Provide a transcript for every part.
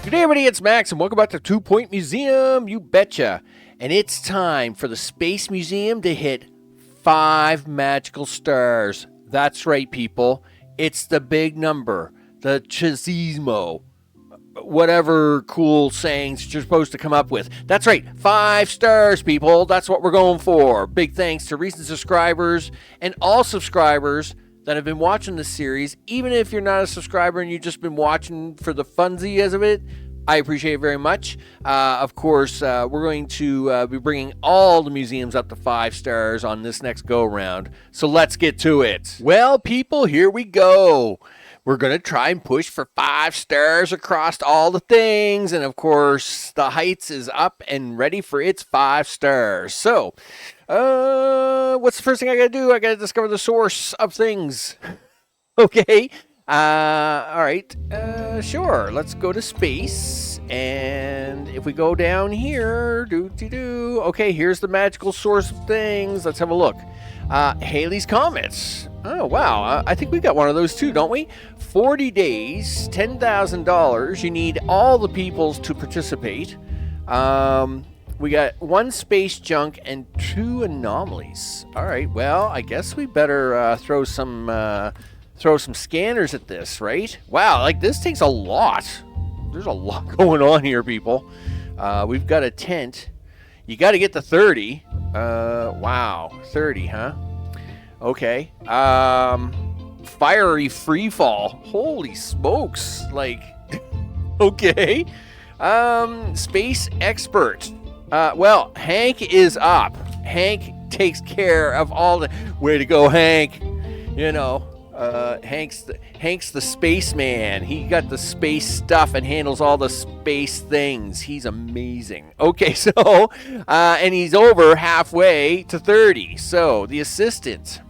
Good day, everybody. It's Max, and welcome back to 2 Point Museum. You betcha. And it's time for the Space Museum to hit 5 magical stars. That's right, people. It's the big number, the Chismo, whatever cool sayings you're supposed to come up with. That's right, 5 stars, people. That's what we're going for. Big thanks to recent subscribers and all subscribers that have been watching this series. Even if you're not a subscriber and you've just been watching for the funsies of it, I appreciate it very much. Of course, we're going to be bringing all the museums up to 5 stars on this next go-round. So let's get to it. Well, people, here we go. We're going to try and push for 5 stars across all the things. And, of course, the Heights is up and ready for its 5 stars. So, what's the first thing I got to do? I got to discover the source of things. Okay. All right. Sure. Let's go to space. And if we go down here, okay, here's the magical source of things. Let's have a look. Halley's Comets. Oh, wow. I think we got one of those too, don't we? 40 days, $10,000. You need all the peoples to participate. We got 1 space junk and 2 anomalies. All right. Well, I guess we better throw some scanners at this, right? Wow, like this takes a lot. There's a lot going on here, people. We've got a tent. You got to get to 30. Wow, 30, huh? Okay. Fiery freefall. Holy smokes! Like, okay. Space expert. Well, Hank is up. Hank takes care of all the. Way to go, Hank. You know. Hank's the spaceman. He got the space stuff and handles all the space things. He's amazing. Okay, so, and he's over halfway to 30. So, the assistant.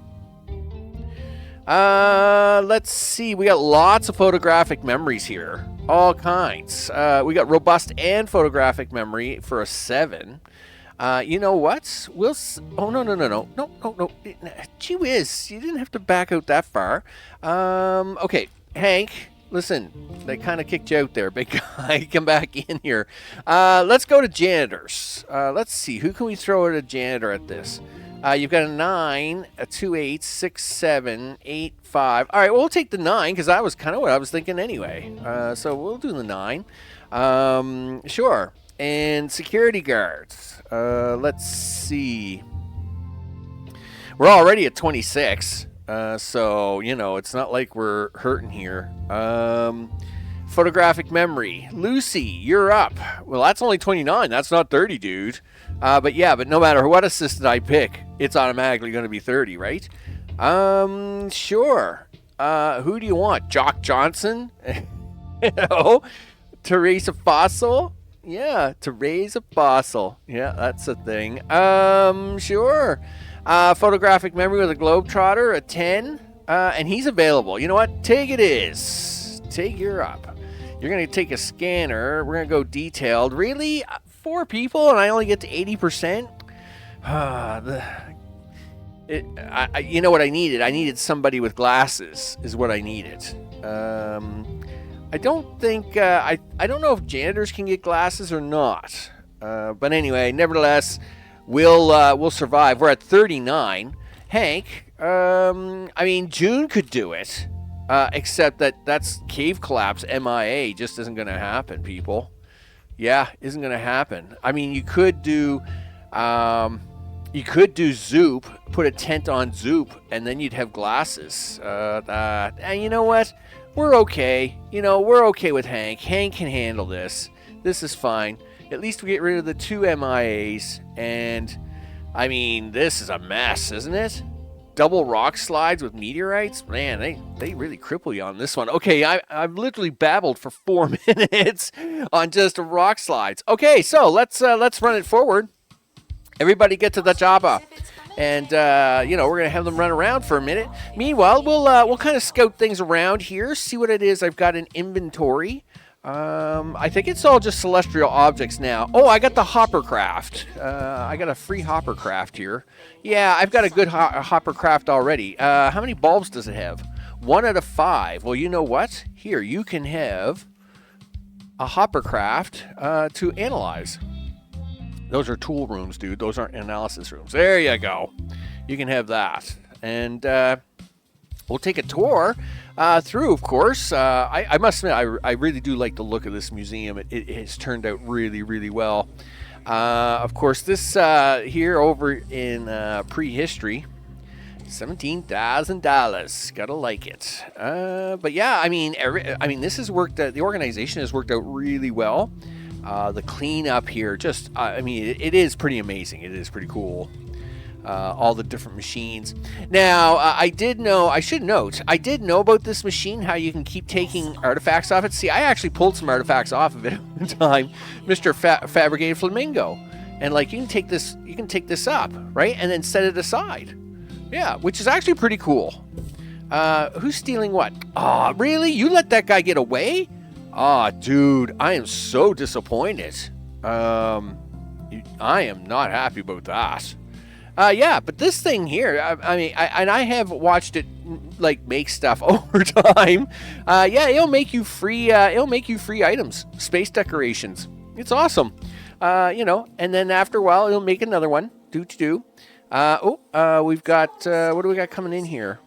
Let's see. We got lots of photographic memories here. All kinds. We got robust and photographic memory for a 7. You know what? Oh, no. Gee whiz, you didn't have to back out that far. Okay, Hank, listen, they kind of kicked you out there, big guy. Come back in here. Let's go to janitors. Let's see, who can we throw at a janitor at this? You've got a 9, a 2 8, 6 7, 8 5. All right, we'll take the 9 because that was kind of what I was thinking anyway. So we'll do the 9. Sure. And security guards. Let's see. We're already at 26. So, you know, it's not like we're hurting here. Photographic memory. Lucy, you're up. Well, that's only 29. That's not 30, dude. But no matter what assistant I pick, it's automatically going to be 30, right? Sure. Who do you want? Jock Johnson? Teresa Fossil? Yeah, to raise a fossil. Yeah, that's a thing. Sure. Photographic memory with a Globetrotter, a 10. And he's available. You know what? Tig it is. Tig, you're up. You're going to take a scanner. We're going to go detailed. Really? 4 people and I only get to 80%? You know what I needed? I needed somebody with glasses is what I needed. I don't think, I don't know if janitors can get glasses or not. But anyway, nevertheless, we'll survive. We're at 39. Hank, I mean, June could do it. Except that's cave collapse MIA just isn't going to happen, people. Yeah, isn't going to happen. I mean, you could do Zoop, put a tent on Zoop, and then you'd have glasses. And you know what? We're okay. You know, we're okay with Hank. Hank can handle this. This is fine. At least we get rid of the 2 MIAs. And, I mean, this is a mess, isn't it? Double rock slides with meteorites? Man, they really cripple you on this one. Okay, I've literally babbled for 4 minutes on just rock slides. Okay, so let's run it forward. Everybody get to the chopper. And, we're going to have them run around for a minute. Meanwhile, we'll kind of scout things around here, see what it is I've got in inventory. I think it's all just celestial objects now. Oh, I got the hoppercraft. I got a free hoppercraft here. Yeah, I've got a good hoppercraft already. How many bulbs does it have? 1 out of 5. Well, you know what? Here, you can have a hoppercraft to analyze. Those are tool rooms, dude. Those aren't analysis rooms. There you go. You can have that. And we'll take a tour through, of course. I must admit, I really do like the look of this museum. It has turned out really, really well. Of course, this here over in Prehistory, $17,000. Gotta like it. But yeah, I mean, this has worked. The organization has worked out really well. The cleanup here, just, I mean, it is pretty amazing. It is pretty cool. All the different machines. Now, I did know about this machine, how you can keep taking artifacts off it. See, I actually pulled some artifacts off of it at the time, Mr. Fabricated Flamingo. And like, you can take this up, right? And then set it aside. Yeah, which is actually pretty cool. Who's stealing what? Oh, really? You let that guy get away? Ah, oh, dude, I am so disappointed. I am not happy about that. Yeah, but this thing here, I have watched it like make stuff over time. Yeah, it'll make you free. It'll make you free items, space decorations. It's awesome. You know, and then after a while, it'll make another one. We've got what do we got coming in here?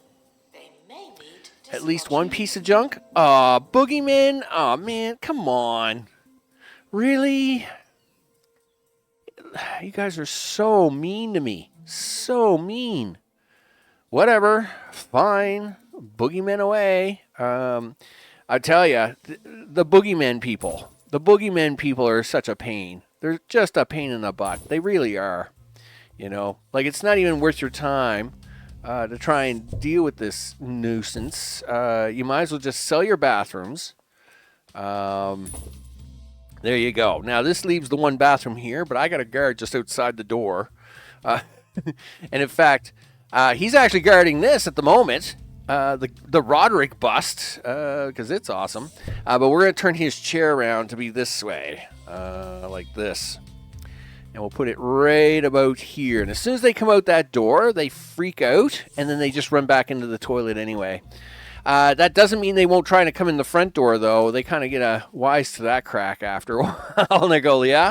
At least one piece of junk? Aw, Boogeyman? Aw, man, come on. Really? You guys are so mean to me. So mean. Whatever. Fine. Boogeyman away. I tell you, the Boogeyman people. The Boogeyman people are such a pain. They're just a pain in the butt. They really are. You know? Like, it's not even worth your time. To try and deal with this nuisance, you might as well just sell your bathrooms. There you go. Now, this leaves the one bathroom here, but I got a guard just outside the door. And in fact, he's actually guarding this at the moment, the Roderick bust, because it's awesome. But we're going to turn his chair around to be this way, like this. And we'll put it right about here. And as soon as they come out that door, they freak out, and then they just run back into the toilet anyway. That doesn't mean they won't try to come in the front door, though. They kind of get a wise to that crack after a while. And they go, yeah,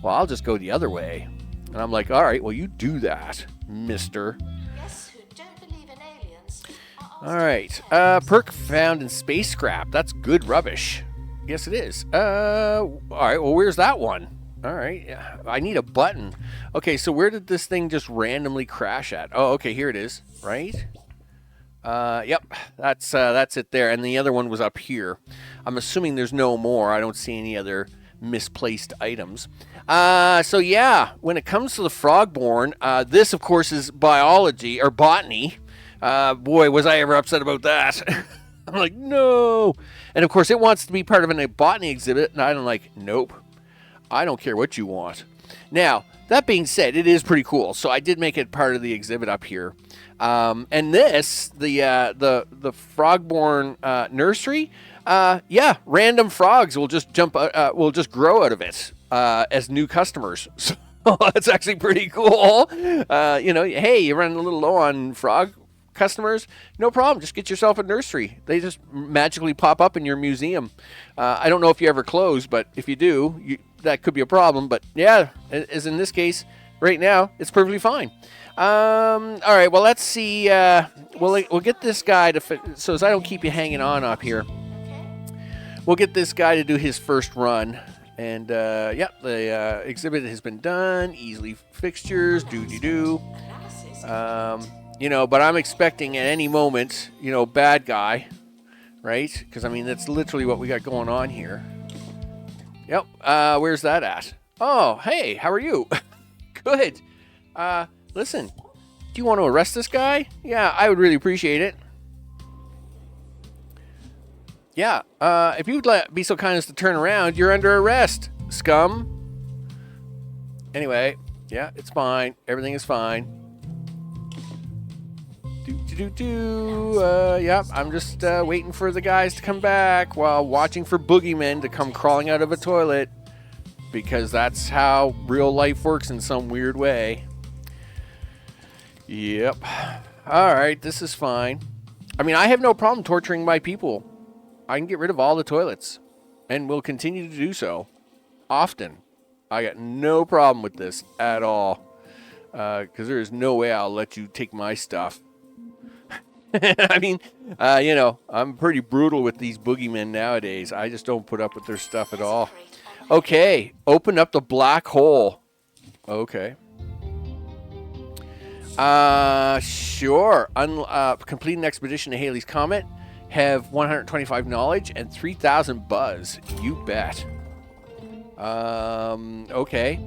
well, I'll just go the other way. And I'm like, all right, well, you do that, mister. Yes, who don't believe in aliens. All right. Perk found in space scrap. That's good rubbish. Yes, it is. All right, well, where's that one? All right, I need a button. Okay, so where did this thing just randomly crash at? Oh, okay, here it is, right? Yep, that's it there. And the other one was up here. I'm assuming there's no more. I don't see any other misplaced items. So yeah, when it comes to the Frogborn, this, of course, is biology, or botany. Boy, was I ever upset about that. I'm like, no. And, of course, it wants to be part of a botany exhibit, and I'm like, nope. I don't care what you want. Now, that being said, it is pretty cool. So I did make it part of the exhibit up here. And this, the Frogborn nursery, yeah, random frogs will just will just grow out of it as new customers. So that's actually pretty cool. You know, hey, you're running a little low on frog customers, no problem. Just get yourself a nursery. They just magically pop up in your museum. I don't know if you ever close, but if you do, that could be a problem. But yeah, as in this case, right now, it's perfectly fine. All right, well, let's see. We'll get this guy to so as I don't keep you hanging on up here. We'll get this guy to do his first run. And yeah, the exhibit has been done. Easily fixtures, do. You know, but I'm expecting at any moment, you know, bad guy, right? Because, I mean, that's literally what we got going on here. Yep. Where's that at? Oh, hey, how are you? Good. Listen, do you want to arrest this guy? Yeah, I would really appreciate it. Yeah, if you would be so kind as to turn around, you're under arrest, scum. Anyway, yeah, it's fine. Everything is fine. Yep, I'm just waiting for the guys to come back while watching for boogeymen to come crawling out of a toilet, because that's how real life works in some weird way. Yep. Alright, this is fine. I mean, I have no problem torturing my people. I can get rid of all the toilets. and will continue to do so often. I got no problem with this at all, because there is no way I'll let you take my stuff. I mean, I'm pretty brutal with these boogeymen nowadays. I just don't put up with their stuff at all. Okay, open up the black hole. Okay. Sure. Complete an expedition to Halley's Comet. Have 125 knowledge and 3,000 buzz. You bet. Okay.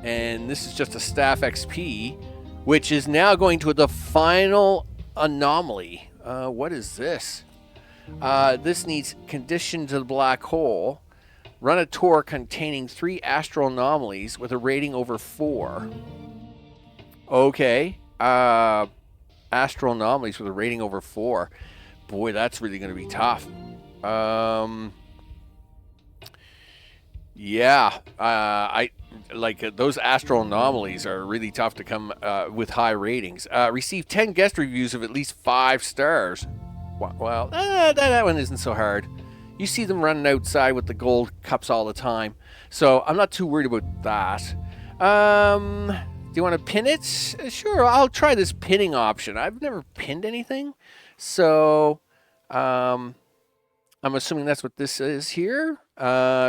And this is just a staff XP, which is now going to the final anomaly. What is this? This needs condition to the black hole. Run a tour containing 3 astral anomalies with a rating over 4. Okay. Astral anomalies with a rating over 4. Boy, that's really going to be tough. Yeah. I like those astral anomalies are really tough to come with high ratings. Receive 10 guest reviews of at least 5 stars. Well, that one isn't so hard. You see them running outside with the gold cups all the time. So I'm not too worried about that. Do you want to pin it? Sure, I'll try this pinning option. I've never pinned anything. So I'm assuming that's what this is here.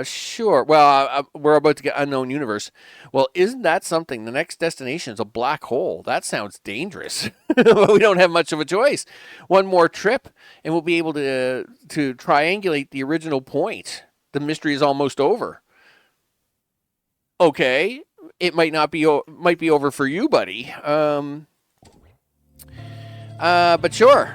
Sure. Well, we're about to get Unknown Universe. Well, isn't that something? The next destination is a black hole. That sounds dangerous. We don't have much of a choice. One more trip, and we'll be able to triangulate the original point. The mystery is almost over. Okay, it might be over for you, buddy. But sure.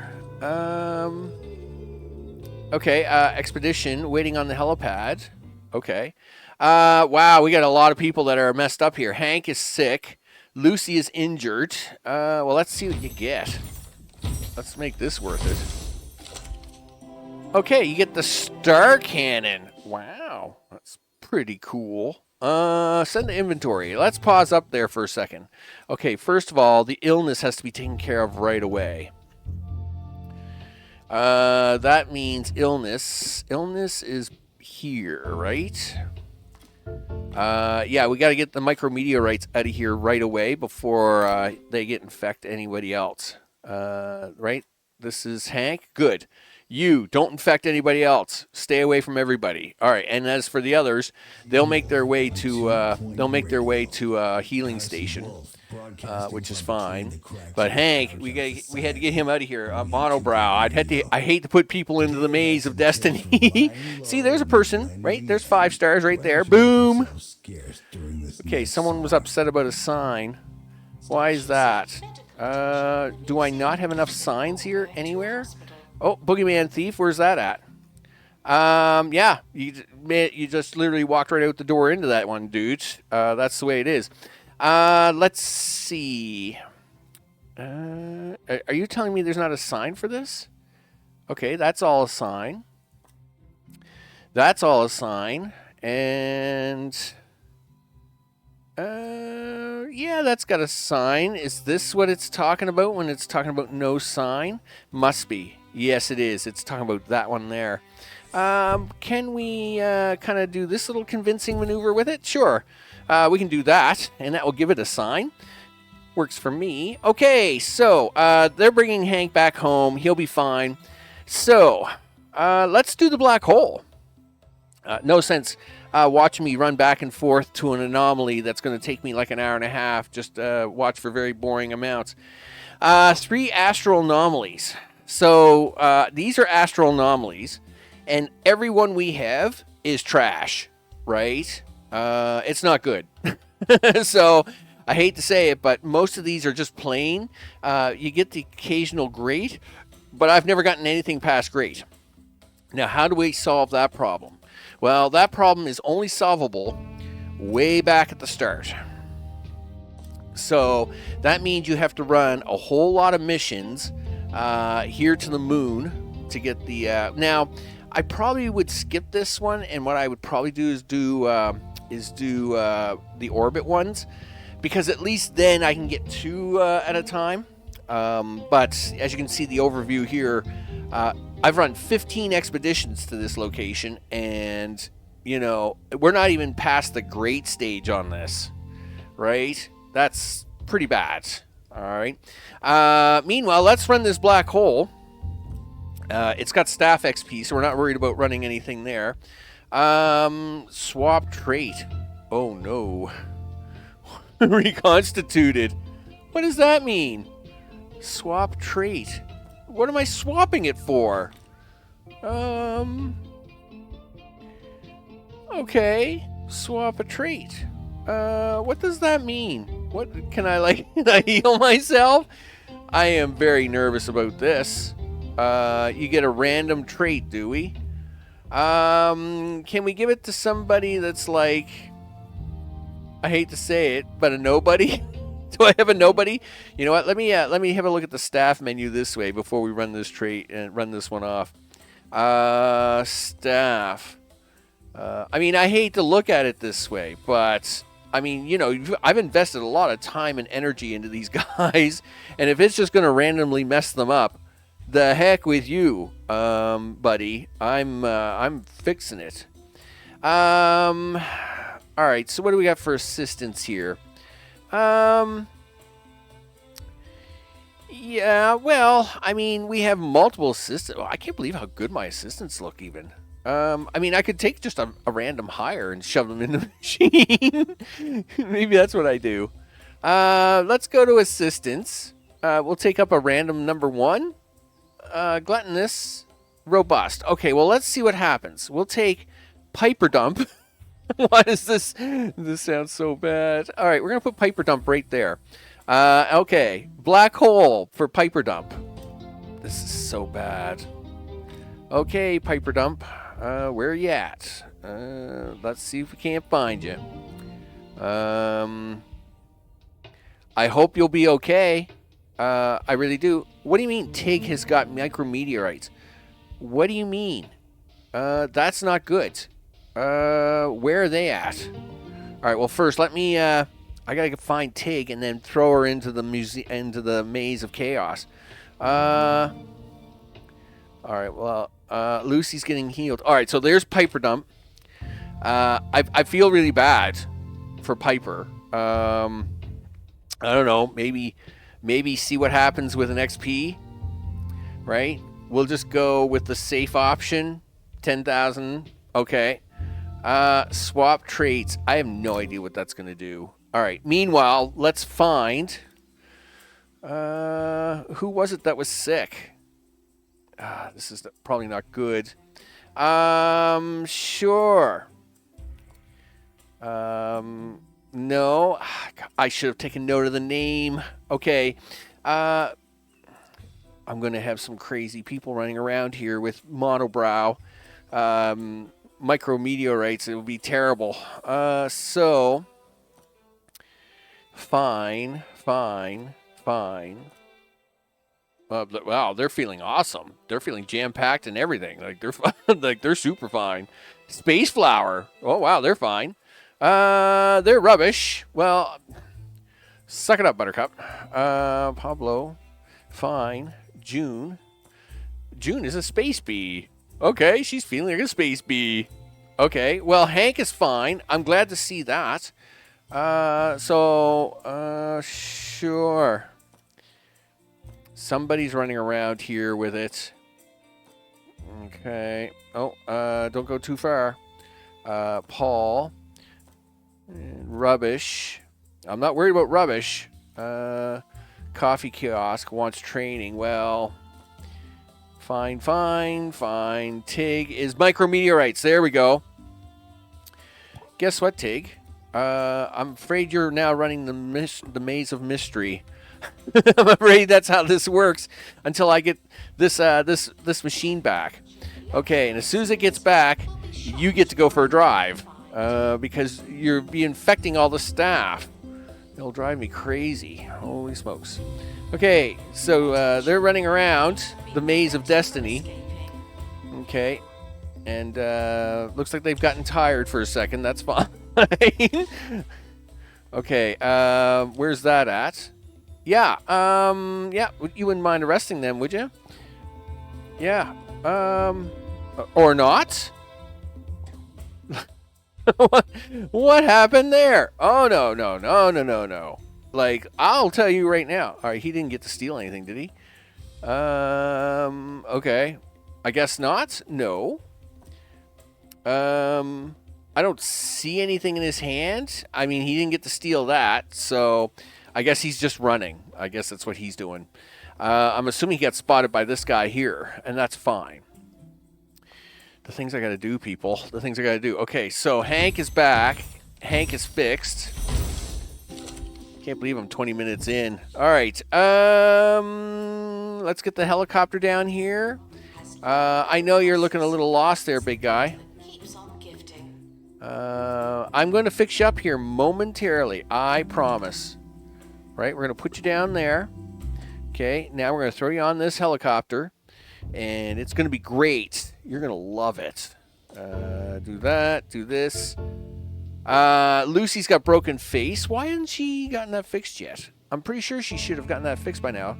Okay, expedition, waiting on the helipad. Okay. Wow, we got a lot of people that are messed up here. Hank is sick. Lucy is injured. Well, let's see what you get. Let's make this worth it. Okay, you get the star cannon. Wow, that's pretty cool. Send to inventory. Let's pause up there for a second. Okay, first of all, the illness has to be taken care of right away. That means illness. Illness is here, right? Yeah, we got to get the micrometeorites out of here right away before they infect anybody else. Right? This is Hank. Good. You don't infect anybody else. Stay away from everybody. All right. And as for the others, they'll make their way to a healing station, which is fine. But Hank, we had to get him out of here. Monobrow. I hate to put people into the maze of destiny. See, there's a person, right? There's 5 stars right there. Boom. Okay, someone was upset about a sign. Why is that? Do I not have enough signs here anywhere? Oh, Boogeyman Thief, where's that at? Yeah, you just literally walked right out the door into that one, dude. That's the way it is. Let's see. Are you telling me there's not a sign for this? Okay, that's all a sign. That's all a sign. And yeah, that's got a sign. Is this what it's talking about when it's talking about no sign? Must be. Yes, it is. It's talking about that one there. Can we kind of do this little convincing maneuver with it? Sure. We can do that, and that will give it a sign. Works for me. Okay, so they're bringing Hank back home. He'll be fine. So let's do the black hole. No sense watching me run back and forth to an anomaly that's going to take me like an hour and a half. Just watch for very boring amounts. 3 astral anomalies. So these are astral anomalies, and every one we have is trash, right? It's not good. So I hate to say it, but most of these are just plain. You get the occasional great, but I've never gotten anything past great. Now, how do we solve that problem? Well, that problem is only solvable way back at the start. So that means you have to run a whole lot of missions here to the moon to get the... Now, I probably would skip this one, and what I would probably do is do the orbit ones, because at least then I can get 2 at a time. But as you can see the overview here, I've run 15 expeditions to this location, and you know, we're not even past the great stage on this, right? That's pretty bad. All right. Meanwhile, let's run this black hole. It's got staff XP, so we're not worried about running anything there. Swap trait. Oh no. Reconstituted. What does that mean? Swap trait. What am I swapping it for? Okay. Swap a trait. What does that mean? What can I can I heal myself? I am very nervous about this. You get a random trait, do we? Can we give it to somebody that's like, I hate to say it, but a nobody? Do I have a nobody? You know what? Let me have a look at the staff menu this way before we run this trait and run this one off. Staff. I mean, I hate to look at it this way, but I mean, you know, I've invested a lot of time and energy into these guys, and if it's just going to randomly mess them up, the heck with you, buddy. I'm fixing it. All right, so what do we got for assistants here? Yeah, well, I mean, we have multiple assistants. Oh, I can't believe how good my assistants look even. I mean, I could take just a random hire and shove them in the machine. Maybe that's what I do. Let's go to assistants. We'll take up a random number 1. Gluttonous, robust. Okay, well, let's see what happens. We'll take Piper Dump. Why does this sounds so bad? All right, we're going to put Piper Dump right there. Okay, Black Hole for Piper Dump. This is so bad. Okay, Piper Dump, where are you at? Let's see if we can't find you. I hope you'll be okay. I really do. What do you mean Tig has got micrometeorites? What do you mean? That's not good. Where are they at? All right, well, first, let me, I gotta find Tig and then throw her into the maze of chaos. All right, well, Lucy's getting healed. All right, so there's Piper Dump. I feel really bad for Piper. I don't know, maybe see what happens with an XP, right? We'll just go with the safe option, 10,000. Okay. Swap traits. I have no idea what that's going to do. All right. Meanwhile, let's find who was it that was sick? This is probably not good. Sure. No. I should have taken note of the name. Okay. I'm going to have some crazy people running around here with monobrow. Micrometeorites. It would be terrible. So, fine. Wow, they're feeling awesome. They're feeling jam-packed and everything. Like they're super fine. Space Flower. Oh wow, they're fine. They're rubbish. Well, suck it up, Buttercup. Pablo, fine. June is a space bee. Okay, she's feeling like a space bee. Okay, well, Hank is fine. I'm glad to see that. Sure. Somebody's running around here with it. Okay. Oh, don't go too far. Paul. Rubbish. I'm not worried about rubbish. Coffee kiosk wants training. Well, fine. Tig is micrometeorites. There we go. Guess what, Tig? I'm afraid you're now running the maze of mystery. I'm afraid that's how this works until I get this machine back. Okay, and as soon as it gets back, you get to go for a drive because you're infecting all the staff. It'll drive me crazy. Holy smokes. Okay, so they're running around the maze of destiny. Okay, and looks like they've gotten tired for a second. That's fine. Okay, where's that at? Yeah, you wouldn't mind arresting them, would you? Yeah, or not? What happened there? Oh, no, no, no, no, no, no. Like, I'll tell you right now. All right, he didn't get to steal anything, did he? Okay. I guess not. No. I don't see anything in his hand. I mean, he didn't get to steal that, so I guess he's just running. I guess that's what he's doing. I'm assuming he got spotted by this guy here, and that's fine. The things I gotta do, people. The things I gotta do. Okay, so Hank is back. Hank is fixed. Can't believe I'm 20 minutes in. All right. Let's get the helicopter down here. I know you're looking a little lost there, big guy. Keeps on gifting. I'm going to fix you up here momentarily. I promise. Right? We're going to put you down there. Okay. Now we're going to throw you on this helicopter. And it's going to be great. You're going to love it. Do that. Do this. Lucy's got broken face. Why hasn't she gotten that fixed yet? I'm pretty sure she should have gotten that fixed by now.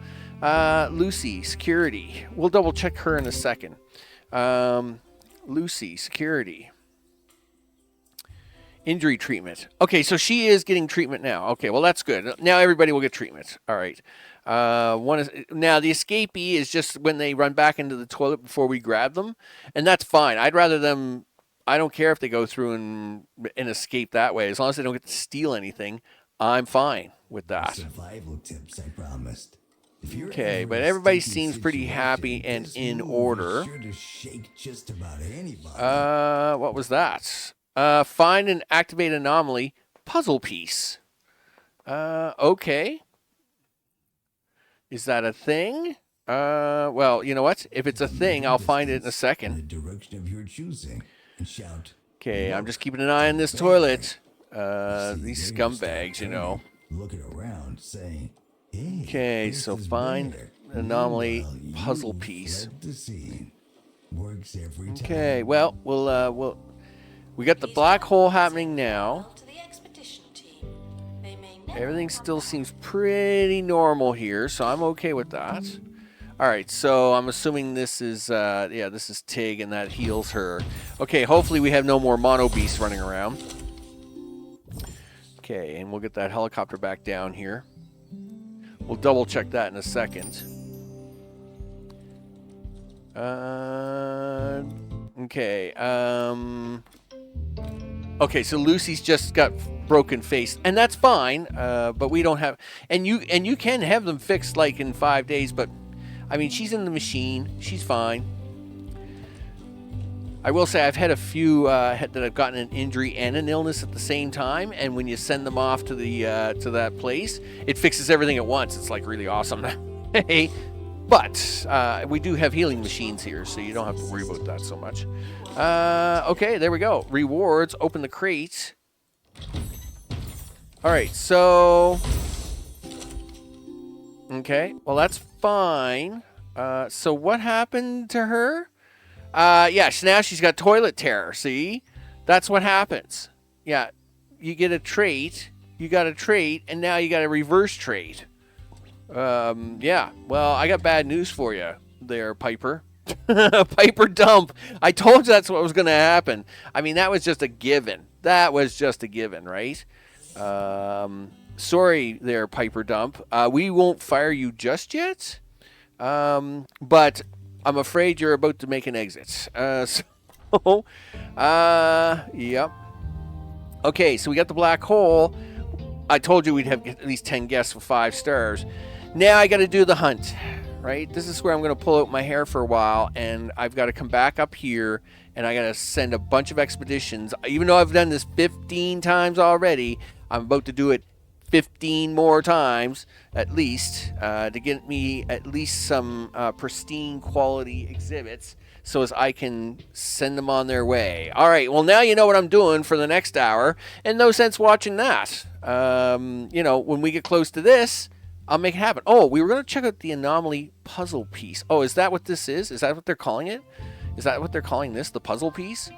Lucy, security. We'll double check her in a second. Lucy, security. Injury treatment. Okay, so she is getting treatment now. Okay, well, that's good. Now everybody will get treatment. All right. Now, the escapee is just when they run back into the toilet before we grab them, and that's fine. I'd rather them... I don't care if they go through and escape that way. As long as they don't get to steal anything, I'm fine with that. Survival tips, I promised. If you're Okay, ever but in a everybody sticky seems pretty situation, happy and this in move is order. Sure to shake just about anybody. What was that? Find and activate anomaly puzzle piece. Okay. Is that a thing? Well, you know what? If it's a thing, I'll find it in a In second. the direction of your choosing, and shout. Okay, I'm just keeping an eye on this toilet. These scumbags, you know. Looking around, saying, "Hey, Okay, this so is find better." anomaly Meanwhile, puzzle you piece. fled the scene. Works every time. Okay, well, we got the black hole happening now. To the expedition team. They may never Everything come still back. seems pretty normal here, so I'm okay with that. All right, so I'm assuming this is, this is Tig, and that heals her. Okay, hopefully we have no more mono beasts running around. Okay, and we'll get that helicopter back down here. We'll double check that in a second. Okay, okay, so Lucy's just got broken face, and that's fine. But we don't have, and you can have them fixed like in 5 days. But I mean, she's in the machine. She's fine. I will say I've had a few that have gotten an injury and an illness at the same time, and when you send them off to the to that place, it fixes everything at once. It's like really awesome. Hey, but we do have healing machines here, so you don't have to worry about that so much. Okay, there we go. Rewards. Open the crate. All right, so... Okay, well, that's fine. So what happened to her? Yeah, so now she's got toilet terror, see? That's what happens. Yeah, you get a trait, you got a trait, and now you got a reverse trait. Yeah, well, I got bad news for you there, Piper. Piper dump. I told you that's what was going to happen. I mean, that was just a given. That was just a given, right? Sorry there, Piper dump. We won't fire you just yet. But I'm afraid you're about to make an exit. Yep. Okay, so we got the black hole. I told you we'd have at least 10 guests for 5 stars. Now I got to do the hunt, right? This is where I'm going to pull out my hair for a while, and I've got to come back up here, and I got to send a bunch of expeditions. Even though I've done this 15 times already, I'm about to do it 15 more times at least to get me at least some pristine quality exhibits so as I can send them on their way. All right, well, now you know what I'm doing for the next hour, and no sense watching that. You know, when we get close to this, I'll make it happen. Oh, we were going to check out the anomaly puzzle piece. Oh, is that what this is? Is that what they're calling it? Is that what they're calling this, the puzzle piece?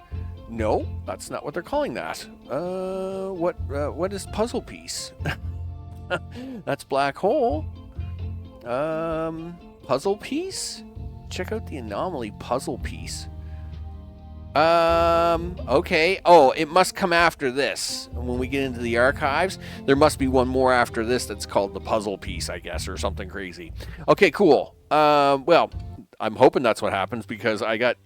No, that's not what they're calling that. What is puzzle piece? That's black hole. Puzzle piece? Check out the anomaly puzzle piece. Okay. Oh, it must come after this. When we get into the archives, there must be one more after this that's called the puzzle piece, I guess, or something crazy. Okay, cool. Well, I'm hoping that's what happens because I got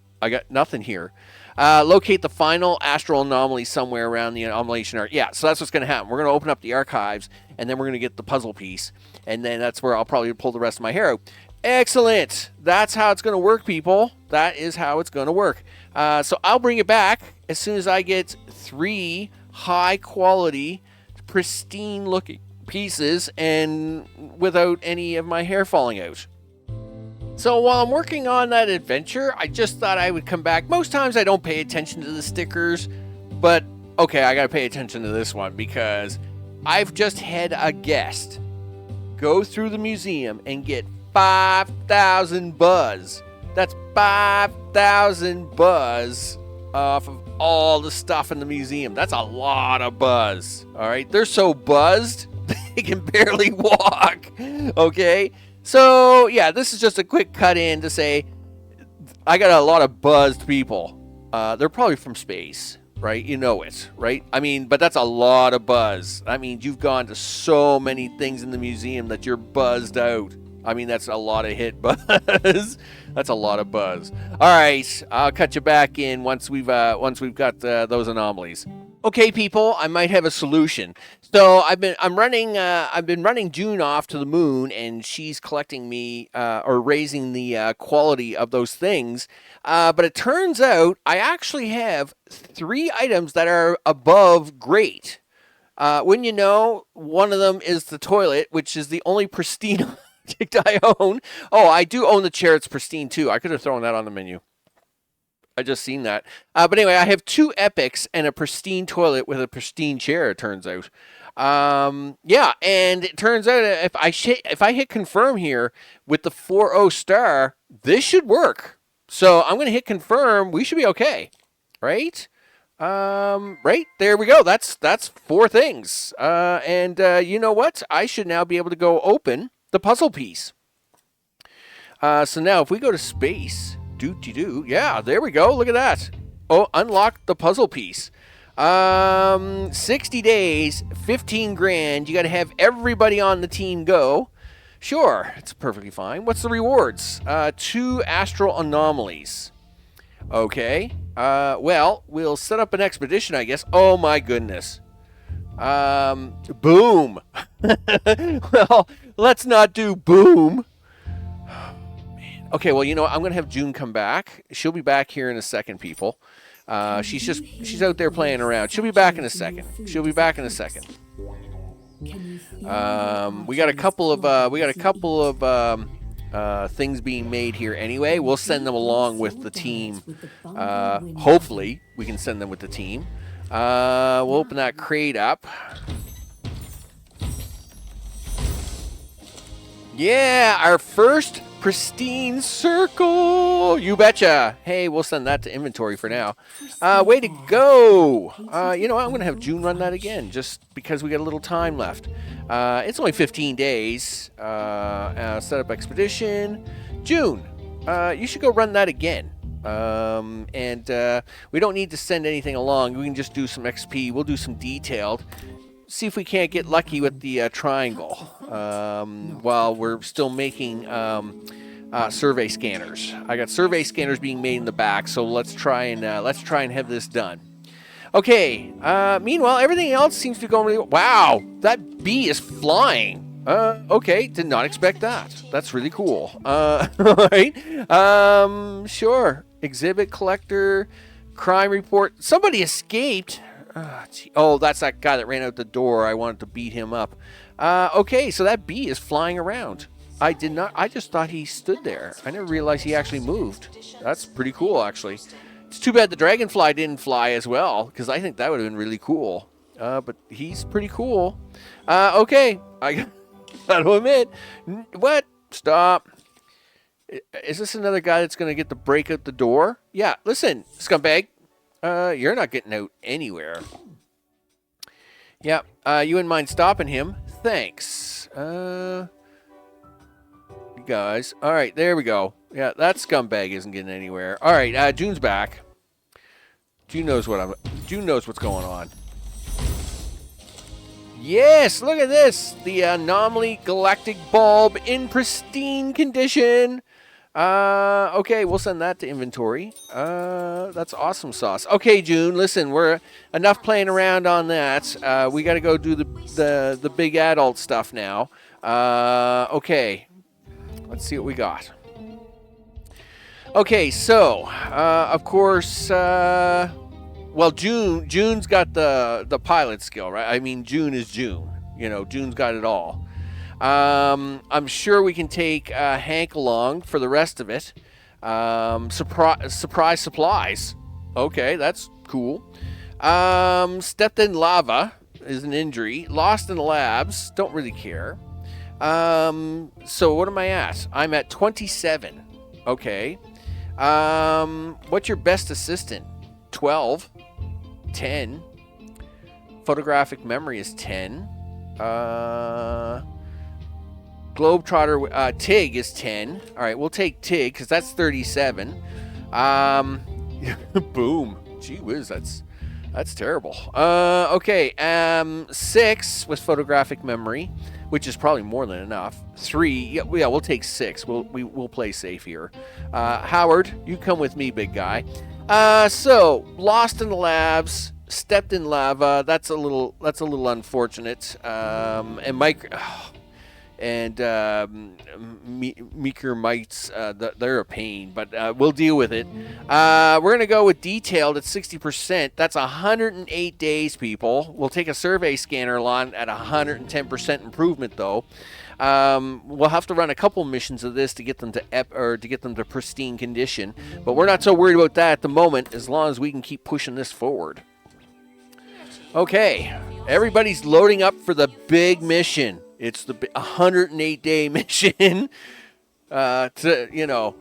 nothing here. Locate the final astral anomaly somewhere around the anomalation arc. Yeah, so that's what's going to happen. We're going to open up the archives, and then we're going to get the puzzle piece, and then that's where I'll probably pull the rest of my hair out. Excellent. That's how it's going to work, people. That is how it's going to work. So I'll bring it back as soon as I get 3 high-quality, pristine-looking pieces and without any of my hair falling out. So while I'm working on that adventure, I just thought I would come back. Most times I don't pay attention to the stickers, but okay, I got to pay attention to this one because I've just had a guest go through the museum and get 5,000 buzz. That's 5,000 buzz off of all the stuff in the museum. That's a lot of buzz. All right, they're so buzzed they can barely walk. Okay, so yeah, this is just a quick cut in to say I got a lot of buzzed people. They're probably from space, right? You know it, right? I mean, but that's a lot of buzz. I mean, you've gone to so many things in the museum that you're buzzed out. I mean, that's a lot of hit buzz. That's a lot of buzz. All right, I'll cut you back in once we've got those anomalies. Okay, people, I might have a solution. So I've been running June off to the moon, and she's collecting me or raising the quality of those things. But it turns out I actually have 3 items that are above great. Wouldn't you know? One of them is the toilet, which is the only pristine I own. Oh, I do own the chair. It's pristine too. I could have thrown that on the menu. I just seen that. But anyway, I have 2 epics and a pristine toilet with a pristine chair, it turns out. Yeah, and it turns out if I hit confirm here with the 4.0 star, this should work. So I'm going to hit confirm. We should be okay. Right? Right, there we go. That's 4 things. And you know what? I should now be able to go open the puzzle piece. So now if we go to space, yeah, there we go. Look at that. Oh, unlock the puzzle piece. 60 days, 15 grand. You got to have everybody on the team go. Sure, it's perfectly fine. What's the rewards? 2 astral anomalies. Okay. Well, we'll set up an expedition, I guess. Oh my goodness. Boom. Well, let's not do boom. Okay, well, you know what? I'm going to have June come back. She'll be back here in a second, people. She's out there playing around. She'll be back in a second. We got a couple of things being made here anyway. We'll send them along with the team. Hopefully, we can send them with the team. We'll open that crate up. Yeah, our first pristine circle. You betcha. Hey, we'll send that to inventory for now. Way to go. You know what? I'm going to have June run that again just because we got a little time left. It's only 15 days. Set up expedition. June, you should go run that again. And we don't need to send anything along. We can just do some XP. We'll do some detailed. See if we can't get lucky with the triangle while we're still making survey scanners. I got survey scanners being made in the back, so let's try and have this done. Okay. Meanwhile, everything else seems to be going really well. Wow, that bee is flying. Okay, did not expect that. That's really cool. All right. Sure. Exhibit collector, crime report. Somebody escaped. Oh, that's that guy that ran out the door. I wanted to beat him up. Okay, so that bee is flying around. I just thought he stood there. I never realized he actually moved. That's pretty cool, actually. It's too bad the dragonfly didn't fly as well, because I think that would have been really cool. But he's pretty cool. Okay, I gotta admit. What? Stop. Is this another guy that's going to get to break out the door? Yeah, listen, scumbag. You're not getting out anywhere. Yeah, you wouldn't mind stopping him? Thanks. You guys. All right, there we go. Yeah, that scumbag isn't getting anywhere. All right, June's back. June knows what's going on. Yes, look at this. The Anomaly Galactic Bulb in pristine condition. Okay, we'll send that to inventory. That's awesome sauce. Okay, June, listen, we're enough playing around on that. We got to go do the big adult stuff now. Okay, let's see what we got. Okay, so of course, well, June's got the pilot skill, right? I mean, June is June. You know, June's got it all. I'm sure we can take Hank along for the rest of it. Surprise supplies. Okay, that's cool. Stepped in lava is an injury. Lost in the labs. Don't really care. So what am I at? I'm at 27. Okay. What's your best assistant? 12. 10. Photographic memory is 10. Globetrotter, Tig is 10. All right, we'll take Tig because that's 37. Boom. Gee whiz, that's terrible. Okay, 6 with photographic memory, which is probably more than enough. 3, yeah, we'll take 6. We'll play safe here. Howard, you come with me, big guy. So lost in the labs, stepped in lava. That's a little unfortunate. And Mike. And Meeker mites, they're a pain, but we'll deal with it. We're going to go with detailed at 60%. That's 108 days, people. We'll take a survey scanner line at 110% improvement, though. We'll have to run a couple missions of this to get them to pristine condition, but we're not so worried about that at the moment, as long as we can keep pushing this forward. Okay, everybody's loading up for the big mission. It's the 108-day mission to,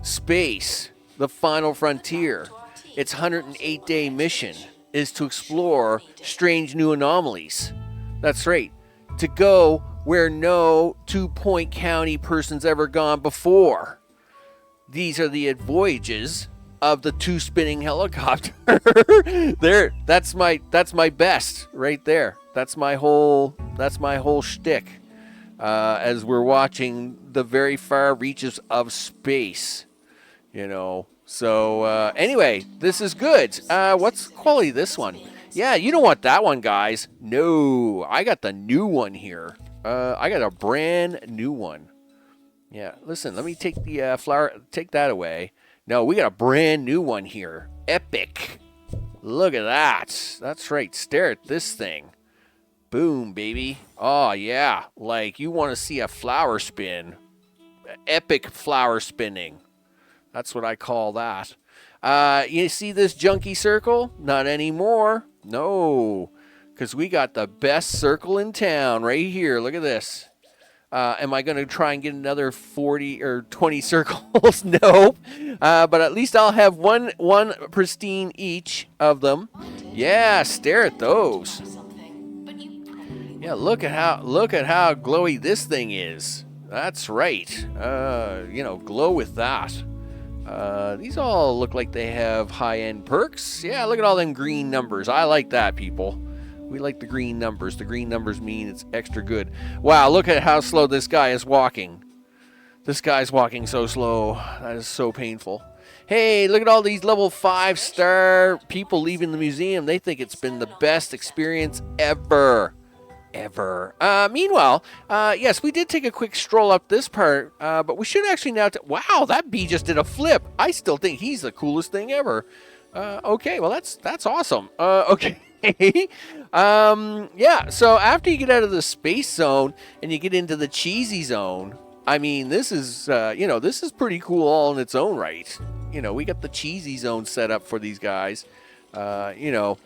space, the final frontier. Its 108-day mission is to explore strange new anomalies. That's right. To go where no 2 Point County person's ever gone before. These are the voyages of the 2 spinning helicopter. There, that's my best right there. That's my whole shtick. As we're watching the very far reaches of space, So anyway, this is good. What's quality this one? Yeah, you don't want that one, guys. No, I got the new one here. I got a brand new one. Yeah, listen, let me take the flower. Take that away. No, we got a brand new one here. Epic. Look at that. That's right. Stare at this thing. Boom, baby. Oh, yeah. Like, you want to see a flower spin. Epic flower spinning. That's what I call that. You see this junky circle? Not anymore. No. Because we got the best circle in town right here. Look at this. Am I going to try and get another 40 or 20 circles? Nope. But at least I'll have one pristine each of them. Yeah, stare at those. Yeah, look at how glowy this thing is. That's right. Glow with that. These all look like they have high-end perks. Yeah, look at all them green numbers. I like that, people. We like the green numbers. The green numbers mean it's extra good. Wow, look at how slow this guy is walking. This guy's walking so slow. That is so painful. Hey, look at all these level 5-star people leaving the museum. They think it's been the best experience ever. Meanwhile, yes, we did take a quick stroll up this part, but we should actually now... Wow, that bee just did a flip. I still think he's the coolest thing ever. Okay, well, that's awesome. Okay. Yeah, so after you get out of the space zone and you get into the cheesy zone, I mean, this is, this is pretty cool all in its own right. We got the cheesy zone set up for these guys. This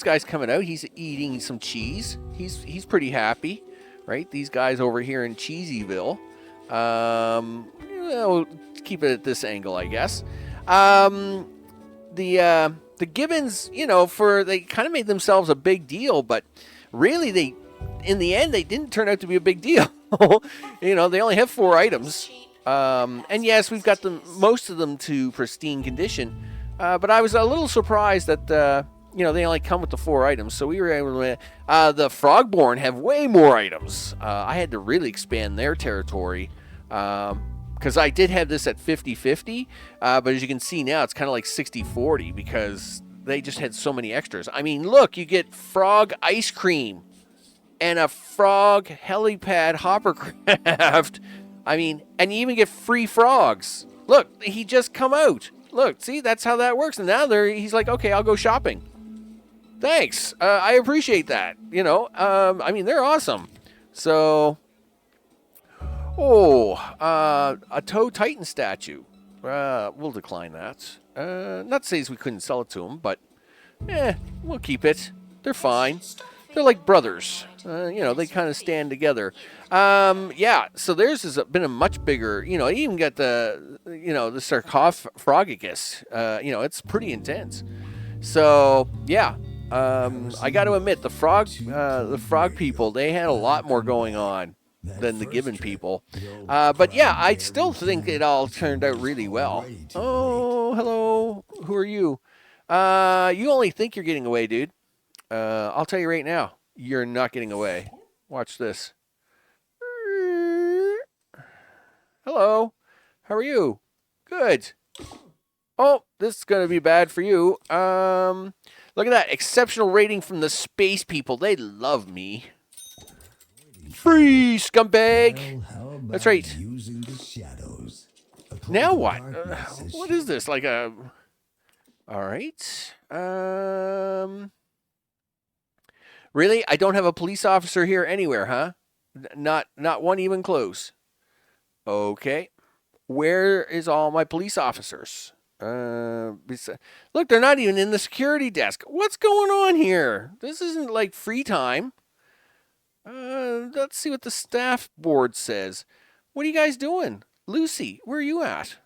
guy's coming out. He's eating some cheese. He's pretty happy, right? These guys over here in Cheesyville. We'll keep it at this angle, I guess. The Gibbons, they kind of made themselves a big deal, but really in the end, they didn't turn out to be a big deal. They only have 4 items. And yes, we've got most of them to pristine condition. But I was a little surprised that, you know, they only come with the 4 items. So we were able to... the Frogborn have way more items. I had to really expand their territory. Because I did have this at 50-50. But as you can see now, it's kind of like 60-40 because they just had so many extras. I mean, look, you get frog ice cream and a frog helipad hoppercraft. I mean, and you even get free frogs. Look, he just come out. Look, see, that's how that works. And now he's like, okay, I'll go shopping. Thanks. I appreciate that. You know, I mean, they're awesome. So, a Toe Titan statue. We'll decline that. Not to say we couldn't sell it to him, but, we'll keep it. They're fine. They're like brothers. You know, they kind of stand together. Yeah, so theirs has been a much bigger, you know, you even got the, you know, the sarcophagus. You know, it's pretty intense. So, yeah, I got to admit, the frog people, they had a lot more going on than the Gibbon people. But yeah, I still think it all turned out really well. Oh, hello. Who are you? You only think you're getting away, dude. I'll tell you right now, you're not getting away. Watch this. Hello. How are you? Good. Oh, this is going to be bad for you. Look at that. Exceptional rating from the space people. They love me. Free, scumbag. How about That's right. using the shadows? Now what? What is this? Like a... All right. Really? I don't have a police officer here anywhere, huh? Not one even close. Okay. Where is all my police officers? Look, they're not even in the security desk. What's going on here? This isn't like free time. Let's see what the staff board says. What are you guys doing? Lucy, where are you at?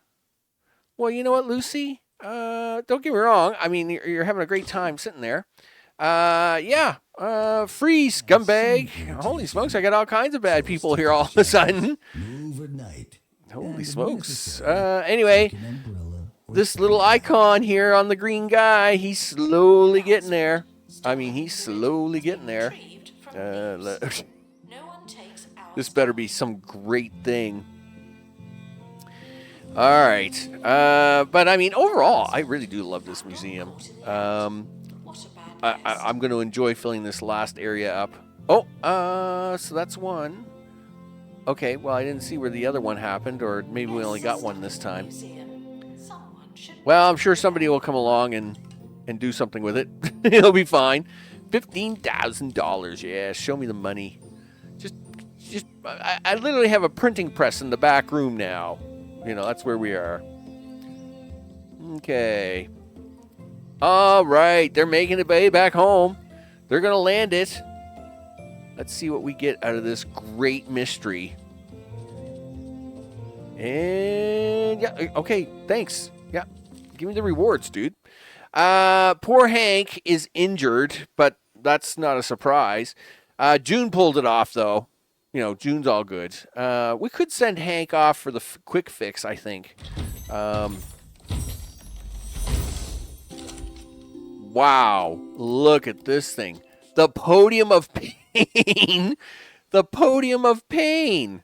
Well, you know what, Lucy? Don't get me wrong. I mean, you're having a great time sitting there. Yeah. Free, scumbag. Holy smokes, I got all kinds of bad people here all of a sudden. Move at night. Holy smokes. Anyway, this little icon here on the green guy, he's slowly getting there. I mean, he's slowly getting there. This better be some great thing. All right. But I mean, overall, I really do love this museum. I'm going to enjoy filling this last area up. Oh, so that's one. Okay, well, I didn't see where the other one happened, or maybe we only got one this time. Well, I'm sure somebody will come along and do something with it. It'll be fine. $15,000. Yeah, show me the money. I literally have a printing press in the back room now. You know, that's where we are. Okay. All right, they're making it way back home. They're going to land it. Let's see what we get out of this great mystery. And, yeah, okay, thanks. Yeah, give me the rewards, dude. Poor Hank is injured, but that's not a surprise. June pulled it off, though. You know, June's all good. We could send Hank off for the quick fix, I think. Wow, look at this thing. The Podium of Pain. The Podium of Pain.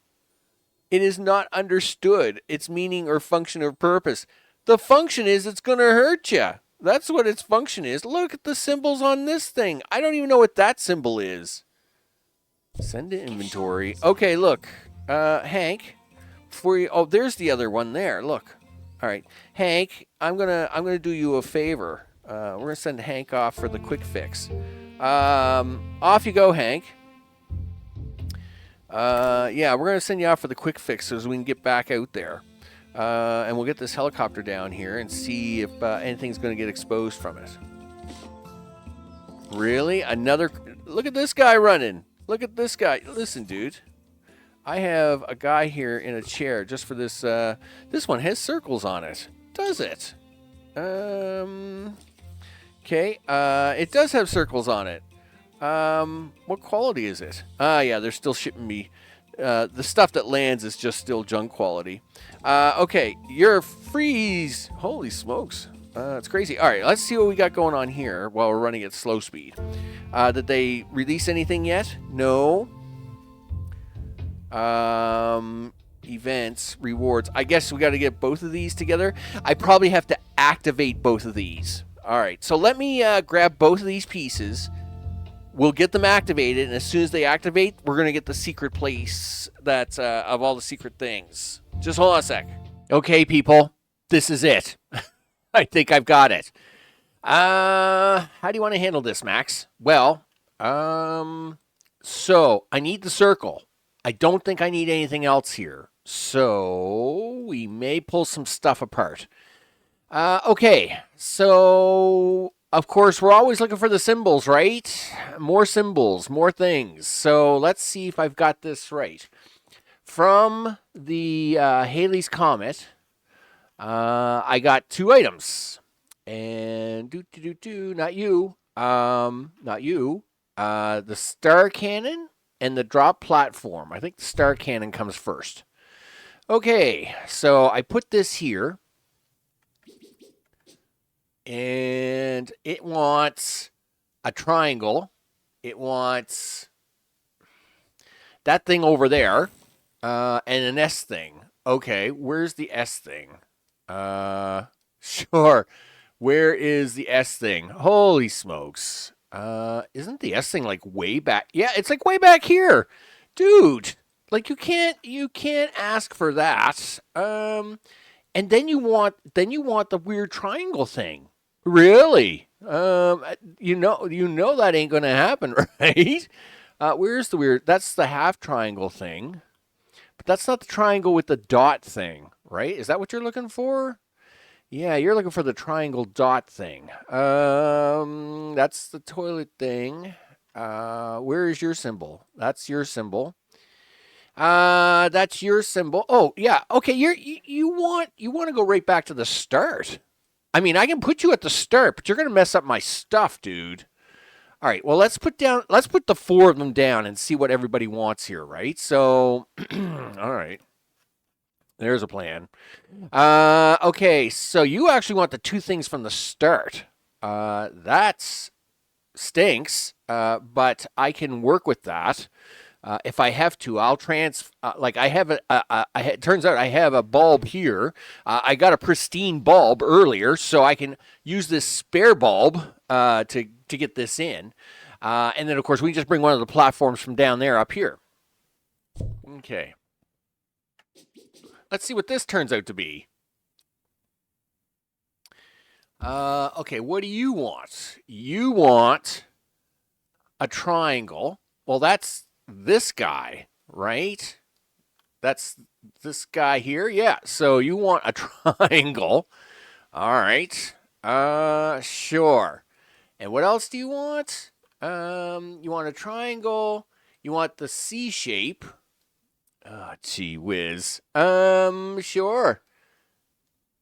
It is not understood its meaning or function or purpose. The function is it's going to hurt you. That's what its function is. Look at the symbols on this thing. I don't even know what that symbol is. Send to inventory. Okay, look. Hank, before you... Oh, there's the other one there. Look. All right. Hank, I'm gonna do you a favor. We're going to send Hank off for the quick fix. Off you go, Hank. Yeah, we're going to send you off for the quick fix so we can get back out there. And we'll get this helicopter down here and see if anything's going to get exposed from it. Really? Another... Look at this guy running. Look at this guy. Listen, dude. I have a guy here in a chair just for this. This one has circles on it. Does it? Okay. It does have circles on it. What quality is it? Yeah, they're still shipping me. The stuff that lands is just still junk quality. Okay, you're freeze. Holy smokes. It's crazy. All right, let's see what we got going on here while we're running at slow speed. Did they release anything yet? No. Events, rewards. I guess we got to get both of these together. I probably have to activate both of these. All right, so let me grab both of these pieces. We'll get them activated, and as soon as they activate, we're going to get the secret place that's of all the secret things. Just hold on a sec. Okay, people, this is it. I think I've got it. How do you want to handle this, Max? Well, so I need the circle. I don't think I need anything else here. So we may pull some stuff apart. Okay, so of course we're always looking for the symbols, right? More symbols, more things. So let's see if I've got this right. From the Halley's Comet, I got 2 items. And not you. Not you. The star cannon and the drop platform. I think the star cannon comes first. Okay, so I put this here. And it wants a triangle. It wants that thing over there. And an S thing. Okay, where's the S thing? Sure. Where is the S thing? Holy smokes. Isn't the S thing like way back? Yeah, it's like way back here. Dude, like you can't ask for that. And then you want the weird triangle thing. Really? You know that ain't going to happen, right? Where's the weird? That's the half triangle thing. But that's not the triangle with the dot thing, right? Is that what you're looking for? Yeah, you're looking for the triangle dot thing. That's the toilet thing. Where is your symbol? That's your symbol. That's your symbol. Oh, yeah. Okay, you want to go right back to the start. I mean, I can put you at the start, but you're going to mess up my stuff, dude. All right, well, let's put the 4 of them down and see what everybody wants here, right? So, all right. There's a plan. Okay, so you actually want the 2 things from the start. That stinks, but I can work with that. If I have to, I'll like I have it turns out I have a bulb here. I got a pristine bulb earlier, so I can use this spare bulb to get this in. And then, of course, we can just bring one of the platforms from down there up here. Okay. Let's see what this turns out to be. Okay, what do you want? You want a triangle. Well, that's this guy, right? That's this guy here. Yeah, so you want a triangle. All right. Sure. And what else do you want? You want a triangle. You want the C shape. Oh, gee whiz. Sure.